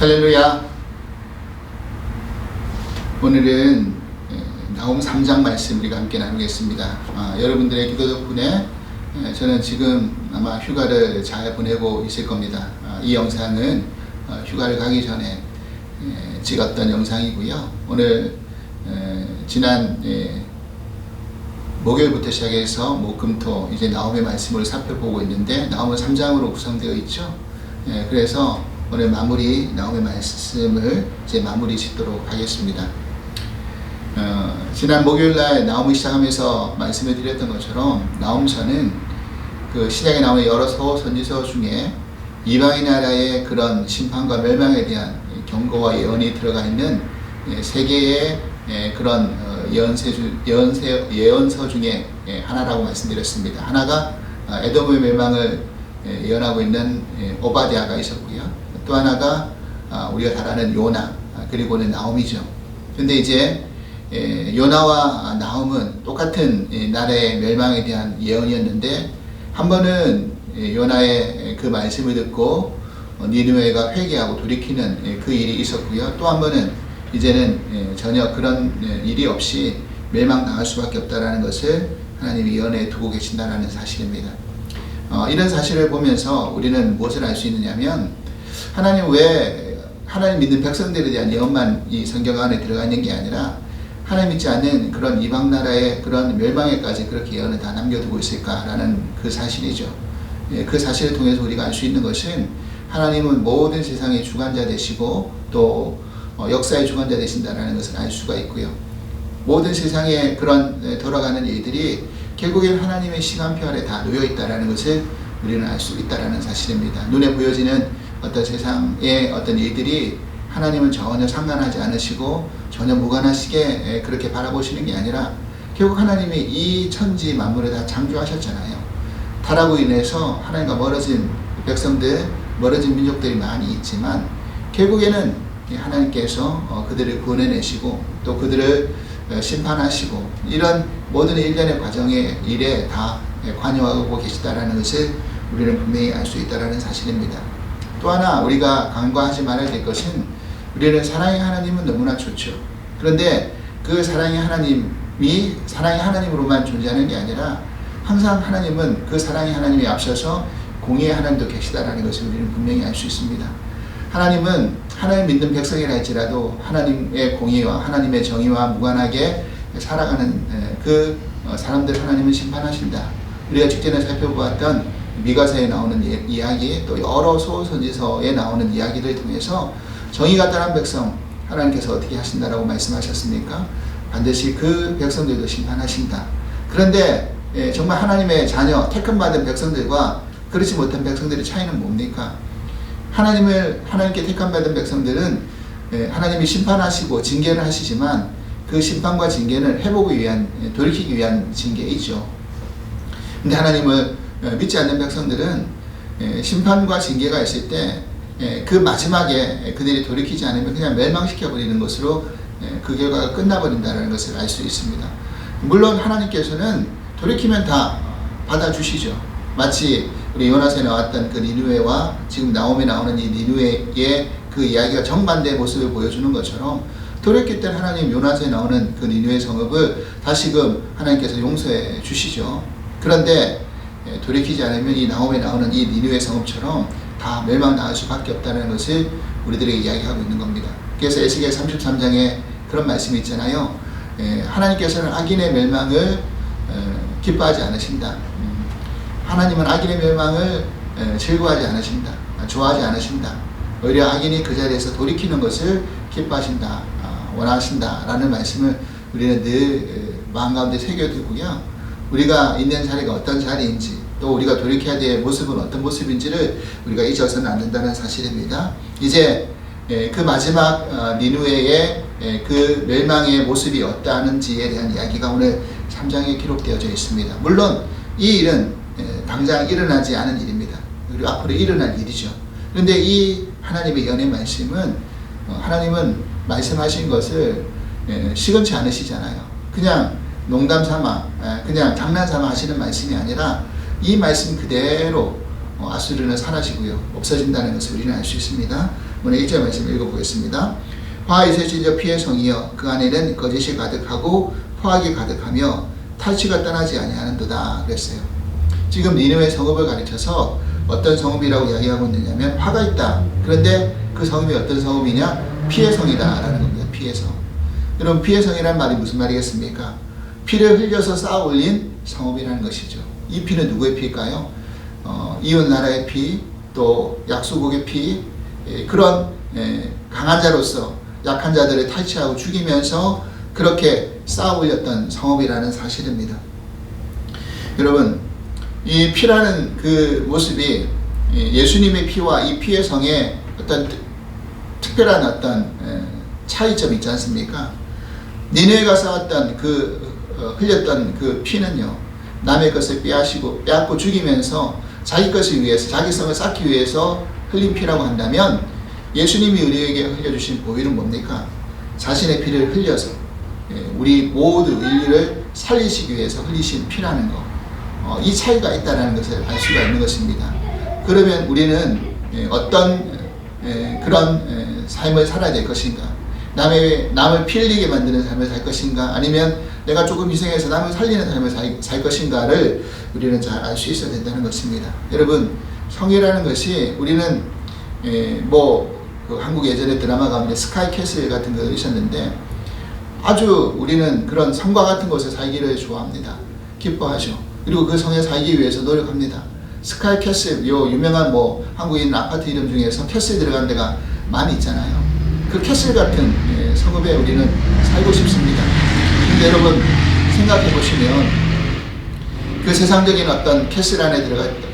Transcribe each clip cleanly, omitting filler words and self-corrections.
할렐루야. 오늘은 나홈 3장 말씀 우리가 함께 나누겠습니다. 여러분들의 기도 덕분에 저는 지금 아마 휴가를 잘 보내고 있을 겁니다. 이 영상은 휴가를 가기 전에 찍었던 영상이고요. 오늘 지난 목요일부터 시작해서 목금토 이제 나홈의 말씀을 살펴보고 있는데 나홈은 3장으로 구성되어 있죠. 그래서 오늘 나홈의 말씀을 이제 마무리 짓도록 하겠습니다. 지난 목요일날 나홈을 시작하면서 말씀을 드렸던 것처럼 나홈서는 그 시작에 나오는 여러 선지서 중에 이방인 나라의 그런 심판과 멸망에 대한 경고와 예언이 들어가 있는 세 개의 그런 예언서 중에 하나라고 말씀드렸습니다. 하나가 에돔의 멸망을 예언하고 있는 오바댜가 있었고요. 또 하나가 우리가 잘 아는 요나, 그리고는 나홈이죠. 근데 이제 요나와 나홈은 똑같은 나라의 멸망에 대한 예언이었는데, 한 번은 요나의 그 말씀을 듣고 니느웨가 회개하고 돌이키는 그 일이 있었고요. 또 한 번은 이제는 전혀 그런 일이 없이 멸망당할 수밖에 없다라는 것을 하나님이 예언해 두고 계신다라는 사실입니다. 이런 사실을 보면서 우리는 무엇을 알 수 있느냐면, 하나님 왜 하나님 믿는 백성들에 대한 예언만 이 성경 안에 들어가 있는 게 아니라 하나님 믿지 않는 그런 이방 나라의 그런 멸망에까지 그렇게 예언을 다 남겨두고 있을까라는 그 사실이죠. 그 사실을 통해서 우리가 알 수 있는 것은 하나님은 모든 세상의 주관자 되시고 또 역사의 주관자 되신다라는 것을 알 수가 있고요. 모든 세상에 그런 돌아가는 일들이 결국엔 하나님의 시간표 아래 다 놓여 있다라는 것을 우리는 알 수 있다라는 사실입니다. 눈에 보여지는 어떤 세상의 어떤 일들이 하나님은 전혀 상관하지 않으시고 전혀 무관하시게 그렇게 바라보시는 게 아니라, 결국 하나님이 이 천지 만물을 다 창조하셨잖아요. 타락으로 인해서 하나님과 멀어진 백성들, 멀어진 민족들이 많이 있지만 결국에는 하나님께서 그들을 구원해내시고 또 그들을 심판하시고 이런 모든 일련의 과정의 일에 다 관여하고 계시다라는 것을 우리는 분명히 알 수 있다라는 사실입니다. 또 하나 우리가 간과하지 말아야 될 것은, 우리는 사랑의 하나님은 너무나 좋죠. 그런데 그 사랑의 하나님이 사랑의 하나님으로만 존재하는 게 아니라 항상 하나님은 그 사랑의 하나님이 앞서서 공의의 하나님도 계시다라는 것을 우리는 분명히 알 수 있습니다. 하나님은 하나님 믿는 백성이라 할지라도 하나님의 공의와 하나님의 정의와 무관하게 살아가는 그 사람들 하나님은 심판하신다. 우리가 직전에 살펴보았던 미가서에 나오는 이야기, 또 여러 소선지서에 나오는 이야기를 통해서 정의가 떠난 백성 하나님께서 어떻게 하신다라고 말씀하셨습니까? 반드시 그 백성들도 심판하신다. 그런데 정말 하나님의 자녀, 택함받은 백성들과 그렇지 못한 백성들의 차이는 뭡니까? 하나님께 택함받은 백성들은 하나님이 심판하시고 징계를 하시지만 그 심판과 징계는 회복을 위한, 돌이키기 위한 징계이죠. 근데 하나님을 믿지 않는 백성들은 심판과 징계가 있을 때 그 마지막에 그들이 돌이키지 않으면 그냥 멸망시켜버리는 것으로 그 결과가 끝나버린다는 것을 알 수 있습니다. 물론 하나님께서는 돌이키면 다 받아주시죠. 마치 우리 요나서에 나왔던 그 니느웨와 지금 나홈에 나오는 이 니느웨의 그 이야기가 정반대의 모습을 보여주는 것처럼, 돌이킬 때 하나님 요나서에 나오는 그 니느웨 성읍을 다시금 하나님께서 용서해 주시죠. 그런데 돌이키지 않으면 이 나홈에 나오는 이 니느웨 성읍처럼 다 멸망당할 수밖에 없다는 것을 우리들에게 이야기하고 있는 겁니다. 그래서 에스겔 33장에 그런 말씀이 있잖아요. 하나님께서는 악인의 멸망을 기뻐하지 않으신다. 하나님은 악인의 멸망을 즐거워하지 않으신다. 좋아하지 않으신다. 오히려 악인이 그 자리에서 돌이키는 것을 기뻐하신다. 원하신다라는 말씀을 우리는 늘 마음 가운데 새겨두고요. 우리가 있는 자리가 어떤 자리인지, 또 우리가 돌이켜야 될 모습은 어떤 모습인지를 우리가 잊어서는 안 된다는 사실입니다. 이제 그 마지막 니느웨의 그 멸망의 모습이 어떠한지에 대한 이야기가 오늘 3장에 기록되어져 있습니다. 물론 이 일은 당장 일어나지 않은 일입니다. 그리고 앞으로 일어날 일이죠. 그런데 이 하나님의 연의 말씀은 하나님은 말씀하신 것을 시건치 않으시잖아요. 그냥 농담 삼아, 그냥 장난 삼아 하시는 말씀이 아니라 이 말씀 그대로 아수르는 사라지고요, 없어진다는 것을 우리는 알 수 있습니다. 오늘 1절 말씀 읽어보겠습니다. 화의 셋이여 피의 성이여 그 안에는 거짓이 가득하고 포악이 가득하며 탈취가 떠나지 아니하는도다 그랬어요. 지금 니느웨 성읍을 가르쳐서 어떤 성읍이라고 이야기하고 있느냐면 화가 있다. 그런데 그 성읍이 어떤 성읍이냐? 피의 성이다 라는 겁니다. 피의 성. 여러분 피의 성이라는 말이 무슨 말이겠습니까? 피를 흘려서 쌓아 올린 성읍이라는 것이죠. 이 피는 누구의 피일까요? 이웃 나라의 피, 또 약소국의 피, 그런 강한 자로서 약한 자들을 탈취하고 죽이면서 그렇게 쌓아 올렸던 성읍이라는 사실입니다. 여러분 이 피라는 그 모습이 예수님의 피와 이 피의 성에 어떤 특별한 어떤 차이점이 있지 않습니까? 니느웨가 쌓았던 흘렸던 그 피는요, 남의 것을 빼앗고 죽이면서 자기 것을 위해서, 자기 성을 쌓기 위해서 흘린 피라고 한다면, 예수님이 우리에게 흘려주신 보혈은 뭡니까? 자신의 피를 흘려서 우리 모두 인류를 살리시기 위해서 흘리신 피라는 거, 이 차이가 있다는 것을 알 수가 있는 것입니다. 그러면 우리는 어떤 그런 삶을 살아야 될 것인가? 남을 피 흘리게 만드는 삶을 살 것인가? 아니면 내가 조금 희생해서 남을 살리는 삶을 살 것인가를 우리는 잘 알 수 있어야 된다는 것입니다. 여러분, 성이라는 것이 우리는 그 한국 예전에 드라마 가운데 스카이 캐슬 같은 거 있었는데, 아주 우리는 그런 성과 같은 곳에 살기를 좋아합니다. 기뻐하죠. 그리고 그 성에 살기 위해서 노력합니다. 스카이 캐슬, 유명한 한국인 아파트 이름 중에서 캐슬 들어간 데가 많이 있잖아요. 그 캐슬 같은 성읍에 우리는 살고 싶습니다. 근데 여러분 생각해 보시면 그 세상적인 어떤 캐슬 안에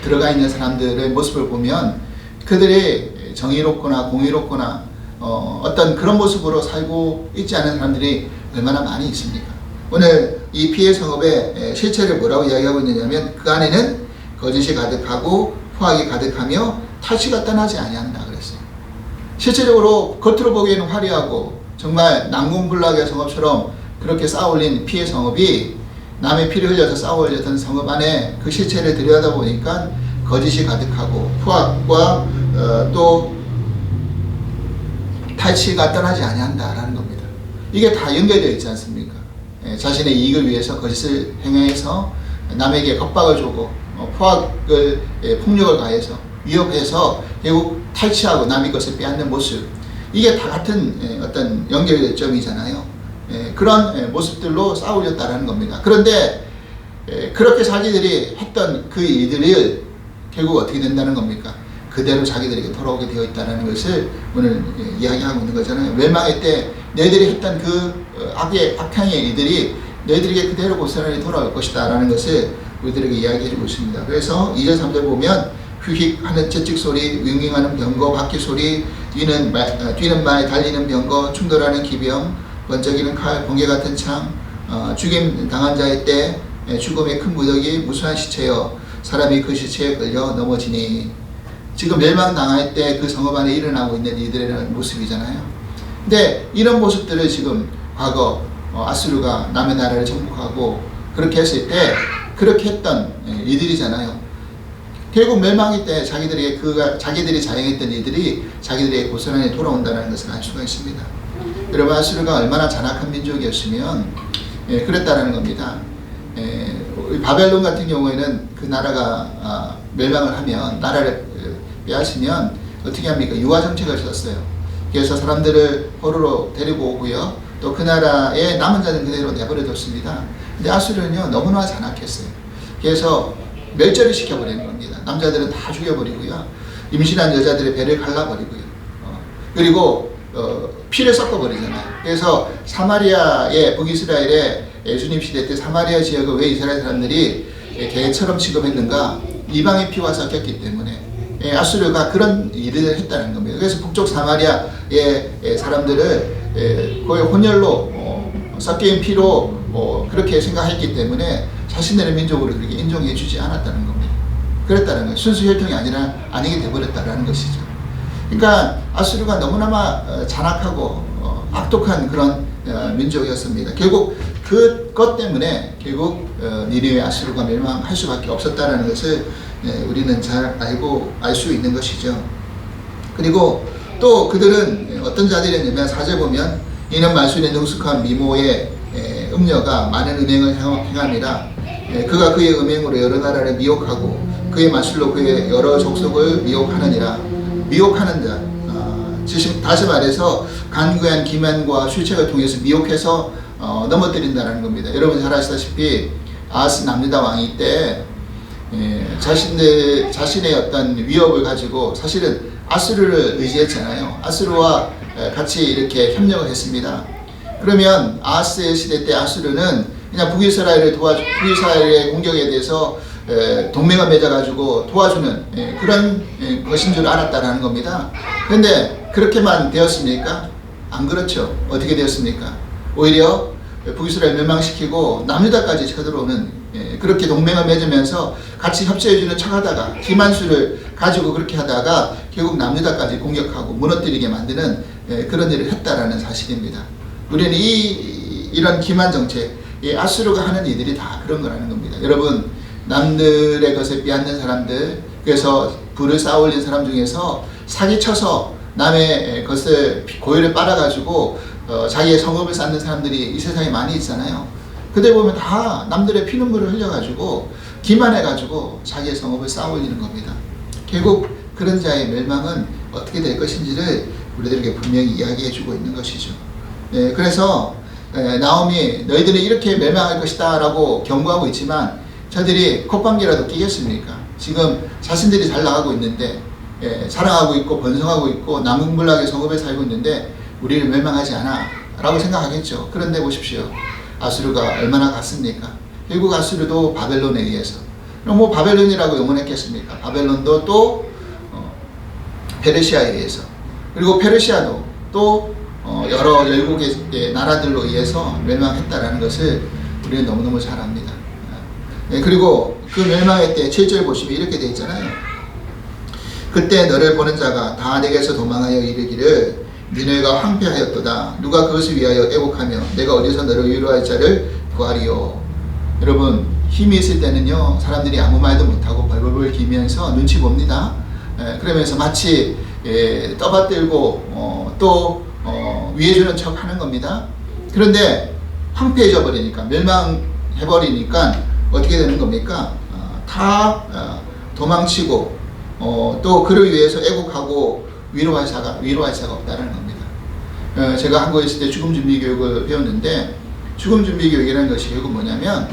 들어가 있는 사람들의 모습을 보면 그들이 정의롭거나 공의롭거나 어떤 그런 모습으로 살고 있지 않은 사람들이 얼마나 많이 있습니까? 오늘 이 피의 성읍의 실체를 뭐라고 이야기하고 있느냐면, 그 안에는 거짓이 가득하고 포악이 가득하며 탈취가 떠나지 아니한다 그랬어요. 실제적으로 겉으로 보기에는 화려하고 정말 난공불락의 성읍처럼 그렇게 쌓아올린 피의 성읍이, 남의 피를 흘려서 쌓아올렸던 성읍 안에 그 실체를 들여다보니까 거짓이 가득하고 포악과 또 탈취가 떠나지 아니한다라는 겁니다. 이게 다 연결되어 있지 않습니까? 자신의 이익을 위해서 거짓을 행해서 남에게 겁박을 주고 포악을 폭력을 가해서 위협해서 결국 탈취하고 남의 것을 빼앗는 모습, 이게 다 같은 어떤 연결될 점이잖아요. 그런 모습들로 쌓아올렸다는 겁니다. 그런데 그렇게 자기들이 했던 그 일들이 결국 어떻게 된다는 겁니까? 그대로 자기들에게 돌아오게 되어 있다는 것을 오늘 이야기하고 있는 거잖아요. 멸망의 때 너희들이 했던 그 악행의 일들이 너희들에게 그대로 고스란히 돌아올 것이다 라는 것을 우리들에게 이야기해주고 있습니다. 그래서 2절 3절 보면 휘휙하는 채찍 소리, 윙윙하는 병거, 바퀴 소리, 뛰는 말, 달리는 병거, 충돌하는 기병, 번쩍이는 칼, 번개 같은 창, 죽임 당한 자의 때 죽음의 큰 무더기, 무수한 시체여 사람이 그 시체에 끌려 넘어지니. 지금 멸망당할 때 그 성읍 안에 일어나고 있는 이들의 모습이잖아요. 근데 이런 모습들을 지금 과거 아수르가 남의 나라를 정복하고 그렇게 했을 때 그렇게 했던 이들이잖아요. 결국 멸망의 때 자기들이 자행했던 이들이 자기들에게 고스란히 돌아온다는 것을 알 수가 있습니다. 여러분, 아수르가 얼마나 잔악한 민족이었으면 그랬다라는 겁니다. 바벨론 같은 경우에는 그 나라가 멸망을 하면, 나라를 빼앗으면 어떻게 합니까? 유화 정책을 썼어요. 그래서 사람들을 포로로 데리고 오고요. 또 그 나라에 남은 자는 그대로 내버려 뒀습니다. 근데 아수르는요, 너무나 잔악했어요. 그래서 멸절을 시켜버리는 겁니다. 남자들은 다 죽여버리고요. 임신한 여자들의 배를 갈라버리고요. 그리고 피를 섞어버리잖아요. 그래서 사마리아의 북이스라엘의 예수님 시대 때 사마리아 지역을 왜 이스라엘 사람들이 개처럼 취급했는가? 이방의 피와 섞였기 때문에 아수르가 그런 일을 했다는 겁니다. 그래서 북쪽 사마리아의 사람들을 거의 혼혈로 섞인 피로 그렇게 생각했기 때문에 자신들의 민족으로 그렇게 인정해주지 않았다는 겁니다. 그랬다는 거예요. 순수 혈통이 아니게 돼버렸다는 것이죠. 그러니까 아수르가 너무나 잔악하고 악독한 그런 민족이었습니다. 결국 그것 때문에 결국 니느웨 아수르가 멸망할 수밖에 없었다는 것을 우리는 잘 알 수 있는 것이죠. 그리고 또 그들은 어떤 자들이었냐면 4절 보면 이는 말순의 능숙한 미모의 음녀가 많은 음행을 행함이라 그가 그의 음행으로 여러 나라를 미혹하고 그의 마술로 그의 여러 족속을 미혹하느니라. 미혹하는 자, 다시 말해서 간구한 기만과 술책을 통해서 미혹해서 넘어뜨린다는 겁니다. 여러분 잘 아시다시피 아하스 남유다 왕이 때 자신의 어떤 위협을 가지고 사실은 아수르를 의지했잖아요. 아수르와 같이 이렇게 협력을 했습니다. 그러면 아하스의 시대 때 아수르는 그냥 북이스라엘의 공격에 대해서 동맹을 맺어가지고 도와주는 그런 것인 줄 알았다는 겁니다. 그런데 그렇게만 되었습니까? 안 그렇죠. 어떻게 되었습니까? 오히려 북이스라엘 멸망시키고 남유다까지 쳐들어오는 그렇게 동맹을 맺으면서 같이 협조해주는 척하다가 기만수를 가지고 그렇게 하다가 결국 남유다까지 공격하고 무너뜨리게 만드는 그런 일을 했다라는 사실입니다. 우리는 이런 기만 정책, 아수르가 하는 일들이 다 그런 거라는 겁니다. 여러분 남들의 것을 빼앗는 사람들, 그래서 부를 쌓아올린 사람 중에서 사기쳐서 남의 것을 고유를 빨아가지고 자기의 성읍을 쌓는 사람들이 이 세상에 많이 있잖아요. 그들 보면 다 남들의 피눈물을 흘려가지고 기만해가지고 자기의 성읍을 쌓아올리는 겁니다. 결국 그런 자의 멸망은 어떻게 될 것인지를 우리들에게 분명히 이야기해주고 있는 것이죠. 그래서 나오미 너희들은 이렇게 멸망할 것이다 라고 경고하고 있지만 저들이 콧방귀라도 끼겠습니까? 지금 자신들이 잘 나가고 있는데 자랑하고 있고 번성하고 있고 남궁불락의 성읍에 살고 있는데 우리를 멸망하지 않아 라고 생각하겠죠. 그런데 보십시오. 아수르가 얼마나 갔습니까? 결국 아수르도 바벨론에 의해서, 뭐 바벨론이라고 영원했겠습니까? 바벨론도 또 페르시아에 의해서, 그리고 페르시아도 또 여러 열국의 나라들로 의해서 멸망했다라는 것을 우리는 너무너무 잘 압니다. 그리고 그 멸망의 때 7절 보시면 이렇게 되어 있잖아요. 그때 너를 보는 자가 다 내게서 도망하여 이르기를 니네가 황폐하였도다. 누가 그것을 위하여 애곡하며 내가 어디서 너를 위로할 자를 구하리요. 여러분 힘이 있을 때는요 사람들이 아무 말도 못하고 벌벌벌 기면서 눈치 봅니다. 그러면서 마치 떠받들고 또 위해주는 척 하는 겁니다. 그런데 황폐해져 버리니까, 멸망해버리니까 어떻게 되는 겁니까? 다 도망치고 또 그를 위해서 애곡하고 위로할 자가 없다는 겁니다. 제가 한국에 있을 때 죽음 준비 교육을 배웠는데, 죽음 준비 교육이라는 것이 결국 뭐냐면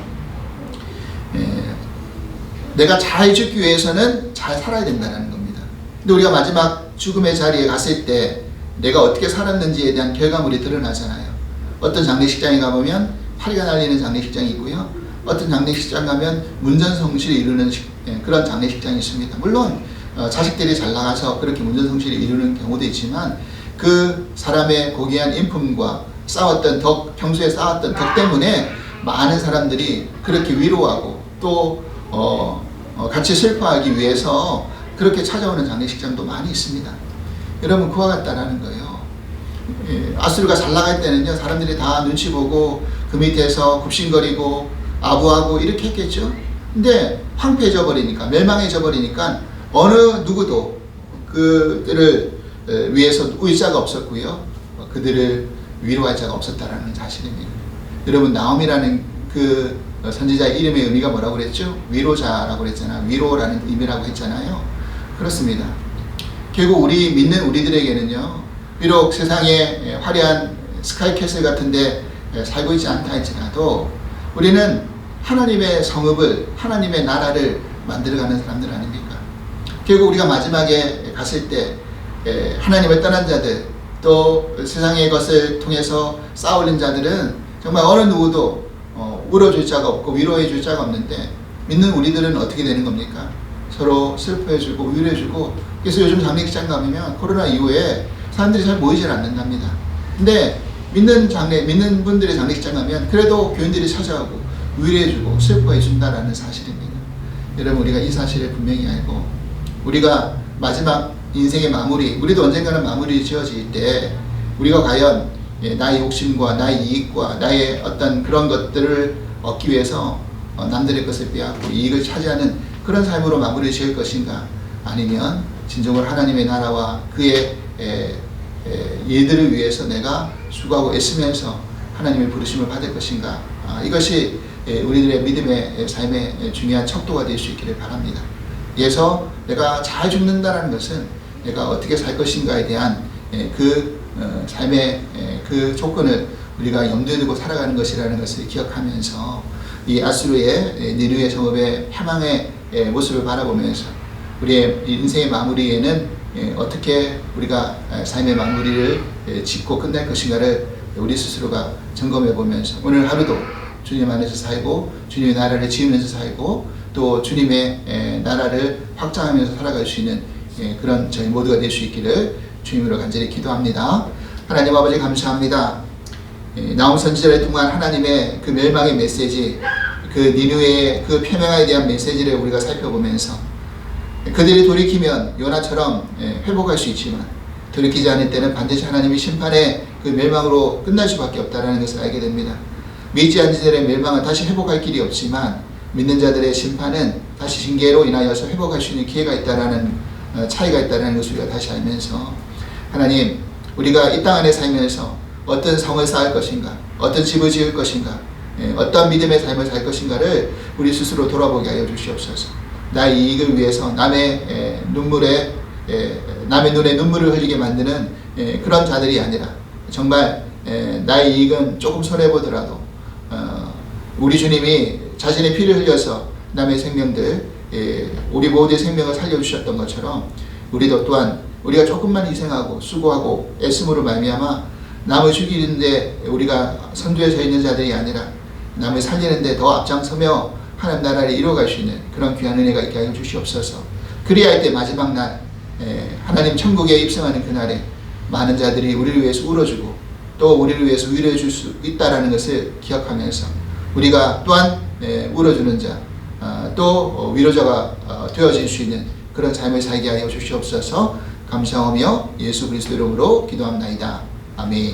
내가 잘 죽기 위해서는 잘 살아야 된다는 겁니다. 근데 우리가 마지막 죽음의 자리에 갔을 때 내가 어떻게 살았는지에 대한 결과물이 드러나잖아요. 어떤 장례식장에 가보면 파리가 날리는 장례식장이 있고요. 어떤 장례식장 가면 문전성시를 이루는 그런 장례식장이 있습니다. 물론 자식들이 잘 나가서 그렇게 문전성시를 이루는 경우도 있지만 그 사람의 고귀한 인품과 쌓았던 덕, 평소에 쌓았던 덕 때문에 많은 사람들이 그렇게 위로하고 또 같이 슬퍼하기 위해서 그렇게 찾아오는 장례식장도 많이 있습니다. 여러분 그와 같다라는 거예요. 아수르가 잘 나갈 때는요 사람들이 다 눈치 보고 그 밑에서 굽신거리고 아부하고 이렇게 했겠죠. 근데 황폐해져 버리니까, 멸망해져 버리니까 어느 누구도 그들을 위해서 울 자가 없었고요. 그들을 위로할 자가 없었다라는 사실입니다. 여러분 나옴이라는 그 선지자의 이름의 의미가 뭐라고 그랬죠? 위로자라고 그랬잖아요. 위로라는 의미라고 했잖아요. 그렇습니다. 결국 우리 믿는 우리들에게는요, 비록 세상에 화려한 스카이캐슬 같은데 살고 있지 않다 할지라도 우리는 하나님의 성읍을, 하나님의 나라를 만들어가는 사람들 아닙니까? 결국 우리가 마지막에 갔을 때 하나님을 떠난 자들, 또 세상의 것을 통해서 쌓아올린 자들은 정말 어느 누구도 울어줄 자가 없고 위로해줄 자가 없는데, 믿는 우리들은 어떻게 되는 겁니까? 서로 슬퍼해주고 위로해주고. 그래서 요즘 장례식장 가면 코로나 이후에 사람들이 잘 모이질 않는답니다. 근데 믿는 분들의 장례식장 가면 그래도 교인들이 찾아오고 위로해주고 슬퍼해준다라는 사실입니다. 여러분 우리가 이 사실을 분명히 알고, 우리가 마지막 인생의 마무리, 우리도 언젠가는 마무리 지어질 때 우리가 과연 나의 욕심과 나의 이익과 나의 어떤 그런 것들을 얻기 위해서 남들의 것을 빼앗고 이익을 차지하는 그런 삶으로 마무리 지을 것인가, 아니면 진정으로 하나님의 나라와 그의 일들을 위해서 내가 수고하고 애쓰면서 하나님의 부르심을 받을 것인가. 이것이 우리들의 믿음의 삶의 중요한 척도가 될 수 있기를 바랍니다. 그래서 내가 잘 죽는다는 것은 내가 어떻게 살 것인가에 대한 그 삶의 그 조건을 우리가 염두에 두고 살아가는 것이라는 것을 기억하면서 이 아수르의 니느웨 성읍의 패망의 모습을 바라보면서 우리의 인생의 마무리에는 어떻게 우리가 삶의 마무리를 짓고 끝날 것인가를 우리 스스로가 점검해 보면서 오늘 하루도 주님 안에서 살고 주님의 나라를 지으면서 살고 또 주님의 나라를 확장하면서 살아갈 수 있는 그런 저희 모두가 될 수 있기를 주님으로 간절히 기도합니다. 하나님 아버지 감사합니다. 나홈 선지자를 통한 하나님의 그 멸망의 메시지, 그 니느웨의 그 패망에 대한 메시지를 우리가 살펴보면서 그들이 돌이키면 요나처럼 회복할 수 있지만 돌이키지 않을 때는 반드시 하나님의 심판의 그 멸망으로 끝날 수밖에 없다는 것을 알게 됩니다. 믿지 않는 자들의 멸망은 다시 회복할 길이 없지만 믿는 자들의 심판은 다시 징계로 인하여서 회복할 수 있는 기회가 있다라는 차이가 있다는 것을 우리가 다시 알면서 하나님, 우리가 이 땅 안에 살면서 어떤 성을 쌓을 것인가, 어떤 집을 지을 것인가, 어떤 믿음의 삶을 살 것인가를 우리 스스로 돌아보게 하여 주시옵소서. 나의 이익을 위해서 남의 눈에 눈물을 흘리게 만드는 그런 자들이 아니라 정말 나의 이익은 조금 손해보더라도 우리 주님이 자신의 피를 흘려서 남의 생명들, 우리 모두의 생명을 살려주셨던 것처럼 우리도 또한 우리가 조금만 희생하고 수고하고 애씀으로 말미암아 남을 죽이는데 우리가 선두에 서 있는 자들이 아니라 남을 살리는데 더 앞장서며 하나님 나라를 이루어갈 수 있는 그런 귀한 은혜가 있게 하여 주시옵소서. 그리할 때 마지막 날 하나님 천국에 입성하는 그날에 많은 자들이 우리를 위해서 울어주고 또 우리를 위해서 위로해 줄 수 있다는 것을 기억하면서 우리가 또한 울어주는 자, 또 위로자가 되어질 수 있는 그런 삶을 살게 하여 주시옵소서. 감사하며 예수 그리스도 이름으로 기도합나이다. 아멘.